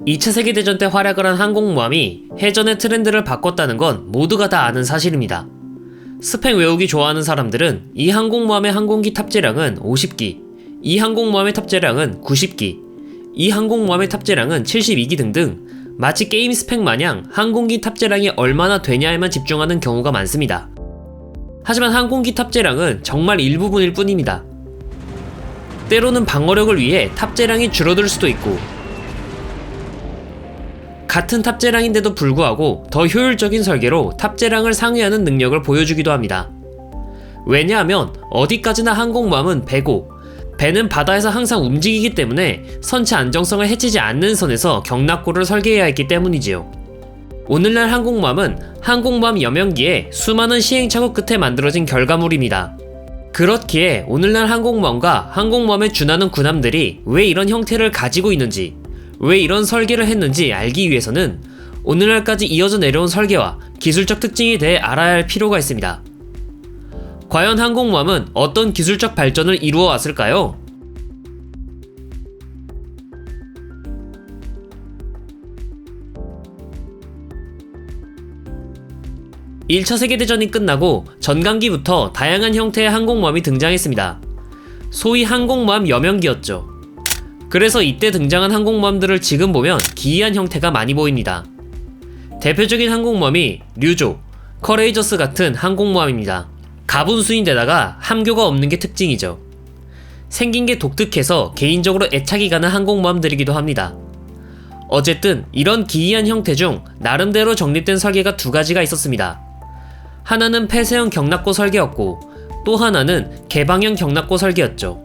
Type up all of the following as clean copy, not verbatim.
2차 세계대전 때 활약을 한 항공모함이 해전의 트렌드를 바꿨다는 건 모두가 다 아는 사실입니다. 스펙 외우기 좋아하는 사람들은 이 항공모함의 항공기 탑재량은 50기, 이 항공모함의 탑재량은 90기, 이 항공모함의 탑재량은 72기 등등 마치 게임 스펙 마냥 항공기 탑재량이 얼마나 되냐에만 집중하는 경우가 많습니다. 하지만 항공기 탑재량은 정말 일부분일 뿐입니다. 때로는 방어력을 위해 탑재량이 줄어들 수도 있고, 같은 탑재량인데도 불구하고 더 효율적인 설계로 탑재량을 상회하는 능력을 보여주기도 합니다. 왜냐하면 어디까지나 항공모함은 배고, 배는 바다에서 항상 움직이기 때문에 선체 안정성을 해치지 않는 선에서 경납고를 설계해야 했기 때문이지요. 오늘날 항공모함은 항공모함 여명기에 수많은 시행착오 끝에 만들어진 결과물입니다. 그렇기에 오늘날 항공모함과 항공모함에 준하는 군함들이 왜 이런 형태를 가지고 있는지, 왜 이런 설계를 했는지 알기 위해서는 오늘날까지 이어져 내려온 설계와 기술적 특징에 대해 알아야 할 필요가 있습니다. 과연 항공모함은 어떤 기술적 발전을 이루어 왔을까요? (1차) 세계대전이 끝나고 전강기부터 다양한 형태의 항공모함이 등장했습니다. 소위 항공모함 여명기였죠. 그래서 이때 등장한 항공모함들을 지금 보면 기이한 형태가 많이 보입니다. 대표적인 항공모함이 류조, 커레이저스 같은 항공모함입니다. 가분수인데다가 함교가 없는 게 특징이죠. 생긴 게 독특해서 개인적으로 애착이 가는 항공모함들이기도 합니다. 어쨌든 이런 기이한 형태 중 나름대로 정립된 설계가 두 가지가 있었습니다. 하나는 폐쇄형 경납고 설계였고, 또 하나는 개방형 경납고 설계였죠.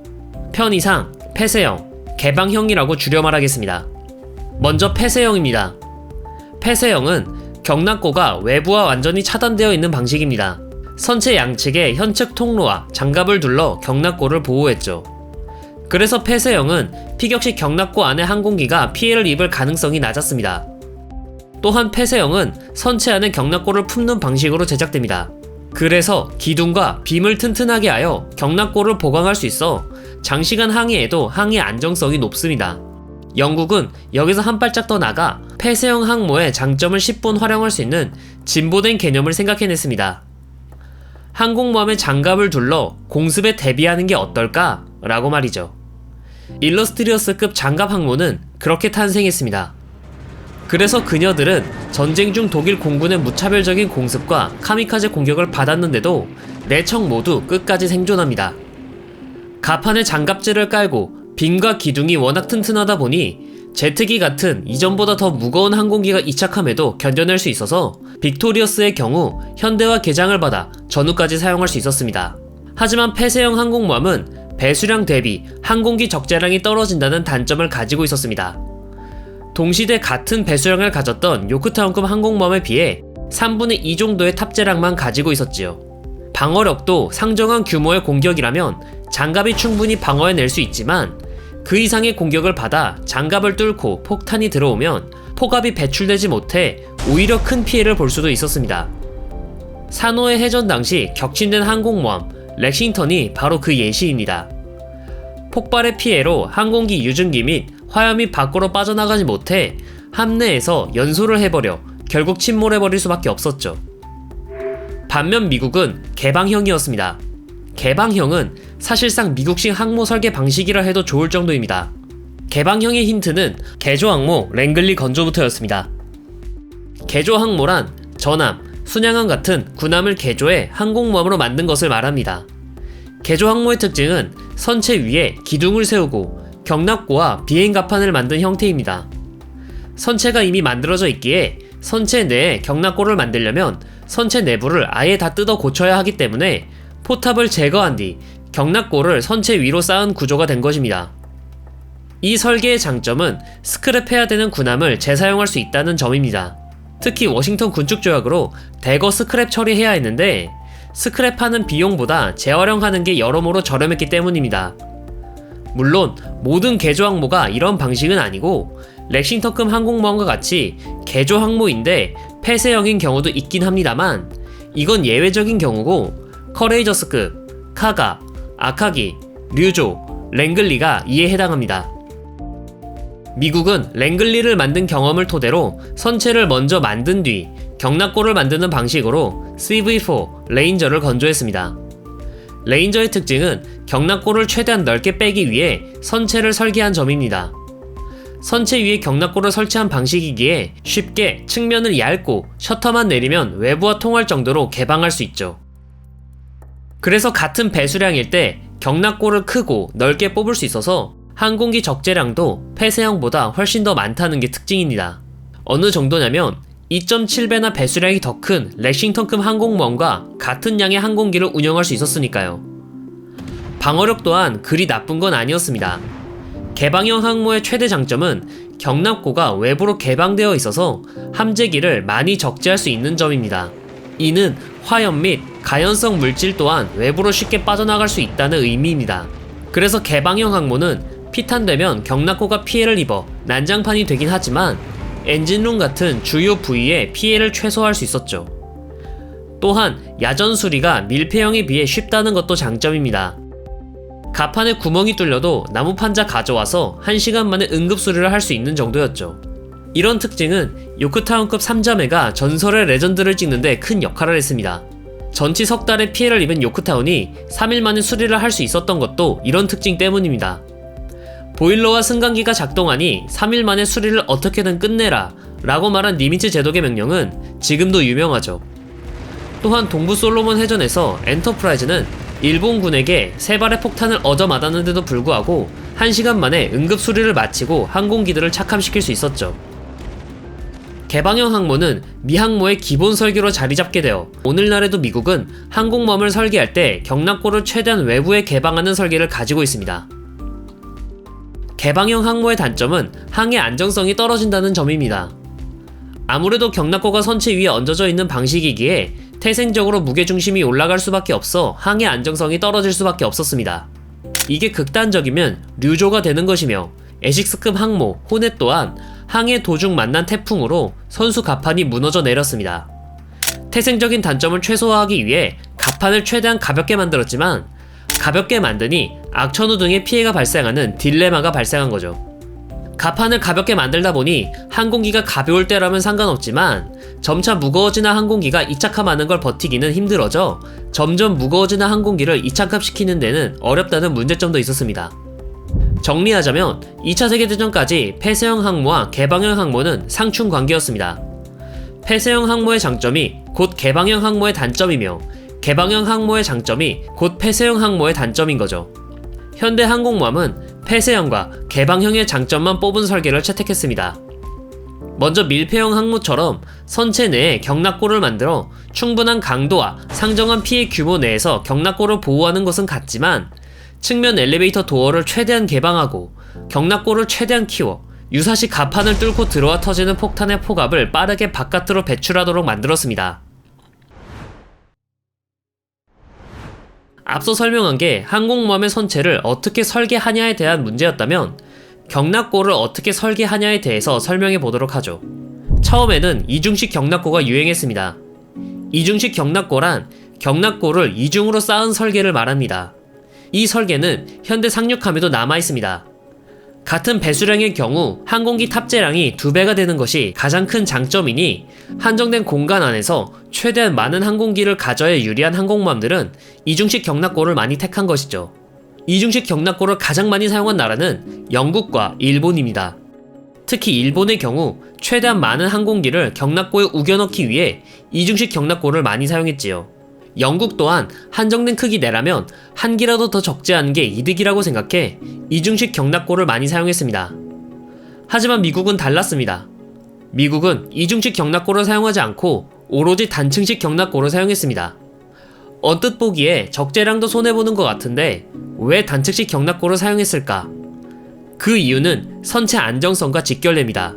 편의상 폐쇄형, 개방형이라고 줄여 말하겠습니다. 먼저 폐쇄형입니다. 폐쇄형은 경납고가 외부와 완전히 차단되어 있는 방식입니다. 선체 양측에 현측 통로와 장갑을 둘러 경납고를 보호했죠. 그래서 폐쇄형은 피격시 경납고 안에 항공기가 피해를 입을 가능성이 낮았습니다. 또한 폐쇄형은 선체 안에 경납고를 품는 방식으로 제작됩니다. 그래서 기둥과 빔을 튼튼하게 하여 경납고를 보강할 수 있어 장시간 항해에도 항해 안정성이 높습니다. 영국은 여기서 한 발짝 더 나가 폐쇄형 항모의 장점을 10분 활용할 수 있는 진보된 개념을 생각해냈습니다. 항공모함의 장갑을 둘러 공습에 대비하는 게 어떨까? 라고 말이죠. 일러스트리어스급 장갑 항모는 그렇게 탄생했습니다. 그래서 그녀들은 전쟁 중 독일 공군의 무차별적인 공습과 카미카제 공격을 받았는데도 4척 모두 끝까지 생존합니다. 갑판에 장갑재를 깔고 빔과 기둥이 워낙 튼튼하다 보니 제트기 같은 이전보다 더 무거운 항공기가 이착함에도 견뎌낼 수 있어서 빅토리어스의 경우 현대화 개장을 받아 전후까지 사용할 수 있었습니다. 하지만 폐쇄형 항공모함은 배수량 대비 항공기 적재량이 떨어진다는 단점을 가지고 있었습니다. 동시대 같은 배수량을 가졌던 요크타운급 항공모함에 비해 3분의 2 정도의 탑재량만 가지고 있었지요. 방어력도 상정한 규모의 공격이라면 장갑이 충분히 방어해낼 수 있지만 그 이상의 공격을 받아 장갑을 뚫고 폭탄이 들어오면 폭압이 배출되지 못해 오히려 큰 피해를 볼 수도 있었습니다. 산호의 해전 당시 격침된 항공모함 렉싱턴이 바로 그 예시입니다. 폭발의 피해로 항공기 유증기 및 화염이 밖으로 빠져나가지 못해 함내에서 연소를 해버려 결국 침몰해버릴 수밖에 없었죠. 반면 미국은 개방형이었습니다. 개방형은 사실상 미국식 항모 설계 방식이라 해도 좋을 정도입니다. 개방형의 힌트는 개조항모 랭글리 건조부터였습니다. 개조항모란 전함, 순양함 같은 군함을 개조해 항공모함으로 만든 것을 말합니다. 개조항모의 특징은 선체 위에 기둥을 세우고 경납고와 비행갑판을 만든 형태입니다. 선체가 이미 만들어져 있기에 선체 내에 경납고를 만들려면 선체 내부를 아예 다 뜯어 고쳐야 하기 때문에 포탑을 제거한 뒤 경납고를 선체 위로 쌓은 구조가 된 것입니다. 이 설계의 장점은 스크랩해야 되는 군함을 재사용할 수 있다는 점입니다. 특히 워싱턴 군축조약으로 대거 스크랩 처리해야 했는데 스크랩하는 비용보다 재활용하는 게 여러모로 저렴했기 때문입니다. 물론 모든 개조항모가 이런 방식은 아니고 렉싱턴급 항공모함과 같이 개조항모인데 폐쇄형인 경우도 있긴 합니다만 이건 예외적인 경우고 커레이저스급, 카가, 아카기, 류조, 랭글리가 이에 해당합니다. 미국은 랭글리를 만든 경험을 토대로 선체를 먼저 만든 뒤 경락고를 만드는 방식으로 CV4 레인저를 건조했습니다. 레인저의 특징은 경락고를 최대한 넓게 빼기 위해 선체를 설계한 점입니다. 선체 위에 경락고를 설치한 방식이기에 쉽게 측면을 얇고 셔터만 내리면 외부와 통할 정도로 개방할 수 있죠. 그래서 같은 배수량일 때 경락고를 크고 넓게 뽑을 수 있어서 항공기 적재량도 폐쇄형보다 훨씬 더 많다는 게 특징입니다. 어느 정도냐면 2.7배나 배수량이 더 큰 렉싱턴급 항공모함과 같은 양의 항공기를 운영할 수 있었으니까요. 방어력 또한 그리 나쁜 건 아니었습니다. 개방형 항모의 최대 장점은 경납고가 외부로 개방되어 있어서 함재기를 많이 적재할 수 있는 점입니다. 이는 화염 및 가연성 물질 또한 외부로 쉽게 빠져나갈 수 있다는 의미입니다. 그래서 개방형 항모는 피탄되면 경납고가 피해를 입어 난장판이 되긴 하지만 엔진룸 같은 주요 부위에 피해를 최소화할 수 있었죠. 또한 야전 수리가 밀폐형에 비해 쉽다는 것도 장점입니다. 갑판에 구멍이 뚫려도 나무 판자 가져와서 1시간 만에 응급 수리를 할 수 있는 정도였죠. 이런 특징은 요크타운급 3자매가 전설의 레전드를 찍는데 큰 역할을 했습니다. 전치 석 달의 피해를 입은 요크타운이 3일 만에 수리를 할 수 있었던 것도 이런 특징 때문입니다. 보일러와 승강기가 작동하니 3일 만에 수리를 어떻게든 끝내라 라고 말한 니미츠 제독의 명령은 지금도 유명하죠. 또한 동부 솔로몬 해전에서 엔터프라이즈는 일본군에게 3발의 폭탄을 얻어맞았는데도 불구하고 1시간 만에 응급 수리를 마치고 항공기들을 착함시킬 수 있었죠. 개방형 항모는 미항모의 기본 설계로 자리잡게 되어 오늘날에도 미국은 항공모함을 설계할 때 경락고를 최대한 외부에 개방하는 설계를 가지고 있습니다. 개방형 항모의 단점은 항해 안정성이 떨어진다는 점입니다. 아무래도 경락고가 선체 위에 얹어져 있는 방식이기에 태생적으로 무게중심이 올라갈 수밖에 없어 항해 안정성이 떨어질 수밖에 없었습니다. 이게 극단적이면 류조가 되는 것이며 에식스급 항모 호넷 또한 항해 도중 만난 태풍으로 선수 갑판이 무너져 내렸습니다. 태생적인 단점을 최소화하기 위해 갑판을 최대한 가볍게 만들었지만 가볍게 만드니 악천후 등의 피해가 발생하는 딜레마가 발생한 거죠. 갑판을 가볍게 만들다 보니 항공기가 가벼울 때라면 상관없지만 점차 무거워지는 항공기가 이착함하는 걸 버티기는 힘들어져 점점 무거워지는 항공기를 이착함시키는 데는 어렵다는 문제점도 있었습니다. 정리하자면 2차 세계대전까지 폐쇄형 항모와 개방형 항모는 상충관계였습니다. 폐쇄형 항모의 장점이 곧 개방형 항모의 단점이며 개방형 항모의 장점이 곧 폐쇄형 항모의 단점인 거죠. 현대 항공모함은 폐쇄형과 개방형의 장점만 뽑은 설계를 채택했습니다. 먼저 밀폐형 항모처럼 선체 내에 경락고를 만들어 충분한 강도와 상정한 피해 규모 내에서 경락고를 보호하는 것은 같지만 측면 엘리베이터 도어를 최대한 개방하고 경락고를 최대한 키워 유사시 갑판을 뚫고 들어와 터지는 폭탄의 포갑을 빠르게 바깥으로 배출하도록 만들었습니다. 앞서 설명한 게 항공모함의 선체를 어떻게 설계하냐에 대한 문제였다면 경락고를 어떻게 설계하냐에 대해서 설명해 보도록 하죠. 처음에는 이중식 경락고가 유행했습니다. 이중식 경락고란 경락고를 이중으로 쌓은 설계를 말합니다. 이 설계는 현대 상륙함에도 남아있습니다. 같은 배수량의 경우 항공기 탑재량이 2배가 되는 것이 가장 큰 장점이니 한정된 공간 안에서 최대한 많은 항공기를 가져야 유리한 항공모함들은 이중식 경락고를 많이 택한 것이죠. 이중식 경락고를 가장 많이 사용한 나라는 영국과 일본입니다. 특히 일본의 경우 최대한 많은 항공기를 경락고에 우겨넣기 위해 이중식 경락고를 많이 사용했지요. 영국 또한 한정된 크기 내라면 한 기라도 더 적재하는 게 이득이라고 생각해 이중식 경락고를 많이 사용했습니다. 하지만 미국은 달랐습니다. 미국은 이중식 경락고를 사용하지 않고 오로지 단층식 경락고를 사용했습니다. 언뜻 보기에 적재량도 손해보는 것 같은데 왜 단층식 경락고를 사용했을까? 그 이유는 선체 안정성과 직결됩니다.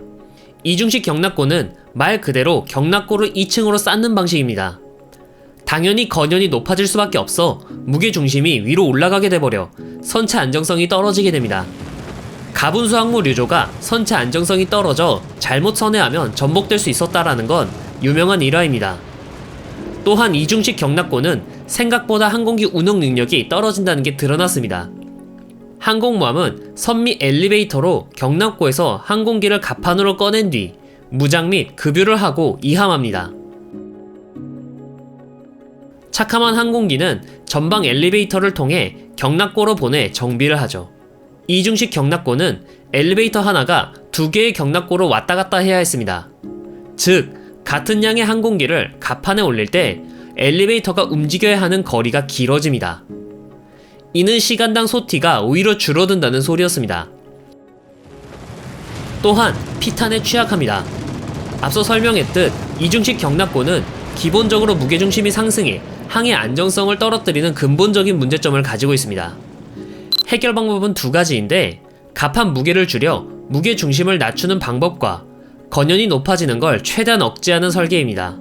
이중식 경락고는 말 그대로 경락고를 2층으로 쌓는 방식입니다. 당연히 건연이 높아질 수밖에 없어 무게중심이 위로 올라가게 돼버려 선체 안정성이 떨어지게 됩니다. 가분수 항모 류조가 선체 안정성이 떨어져 잘못 선회하면 전복될 수 있었다라는 건 유명한 일화입니다. 또한 이중식 경락고는 생각보다 항공기 운영 능력이 떨어진다는 게 드러났습니다. 항공모함은 선미 엘리베이터로 경납고에서 항공기를 갑판으로 꺼낸 뒤 무장 및 급유를 하고 이함합니다. 착함한 항공기는 전방 엘리베이터를 통해 경납고로 보내 정비를 하죠. 이중식 경납고는 엘리베이터 하나가 2개의 경납고로 왔다 갔다 해야 했습니다. 즉, 같은 양의 항공기를 갑판에 올릴 때 엘리베이터가 움직여야 하는 거리가 길어집니다. 이는 시간당 소티가 오히려 줄어든다는 소리였습니다. 또한 피탄에 취약합니다. 앞서 설명했듯 이중식 경납고는 기본적으로 무게중심이 상승해 항의 안정성을 떨어뜨리는 근본적인 문제점을 가지고 있습니다. 해결 방법은 2가지인데 갑판 무게를 줄여 무게중심을 낮추는 방법과 건연이 높아지는 걸 최대한 억제하는 설계입니다.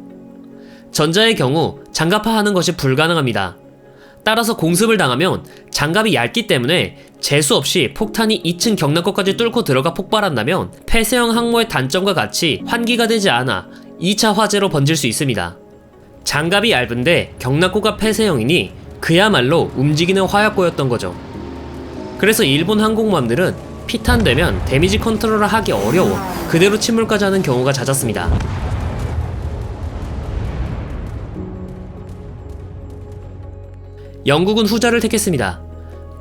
전자의 경우 장갑화하는 것이 불가능합니다. 따라서 공습을 당하면 장갑이 얇기 때문에 재수없이 폭탄이 2층 경납고까지 뚫고 들어가 폭발한다면 폐쇄형 항모의 단점과 같이 환기가 되지 않아 2차 화재로 번질 수 있습니다. 장갑이 얇은데 경납고가 폐쇄형이니 그야말로 움직이는 화약고였던 거죠. 그래서 일본 항공모함들은 피탄되면 데미지 컨트롤을 하기 어려워 그대로 침몰까지 하는 경우가 잦았습니다. 영국은 후자를 택했습니다.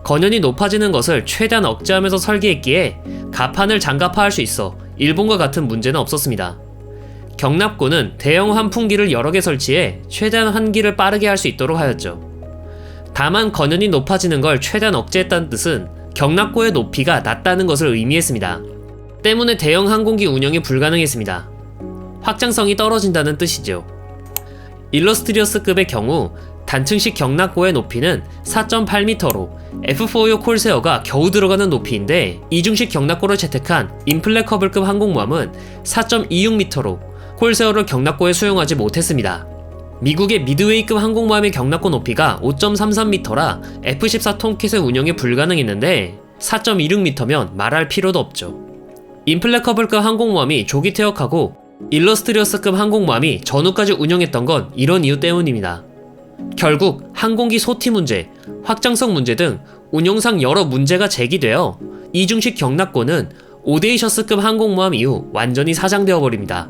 건연이 높아지는 것을 최대한 억제하면서 설계했기에 갑판을 장갑화할 수 있어 일본과 같은 문제는 없었습니다. 경납고는 대형 환풍기를 여러 개 설치해 최대한 환기를 빠르게 할 수 있도록 하였죠. 다만 건연이 높아지는 걸 최대한 억제했다는 뜻은 경납고의 높이가 낮다는 것을 의미했습니다. 때문에 대형 항공기 운영이 불가능했습니다. 확장성이 떨어진다는 뜻이죠. 일러스트리어스급의 경우 단층식 경납고의 높이는 4.8m로 F4용 콜세어가 겨우 들어가는 높이인데 이중식 경납고를 채택한 임플래커블급 항공모함은 4.26m로 콜세어를 경납고에 수용하지 못했습니다. 미국의 미드웨이급 항공모함의 경납고 높이가 5.33m라 F-14 톰캣의 운영이 불가능했는데 4.26m면 말할 필요도 없죠. 임플래커블급 항공모함이 조기 퇴역하고 일러스트리어스급 항공모함이 전후까지 운영했던 건 이런 이유 때문입니다. 결국 항공기 소티 문제, 확장성 문제 등 운용상 여러 문제가 제기되어 이중식 경납고는 오데이셔스급 항공모함 이후 완전히 사장되어 버립니다.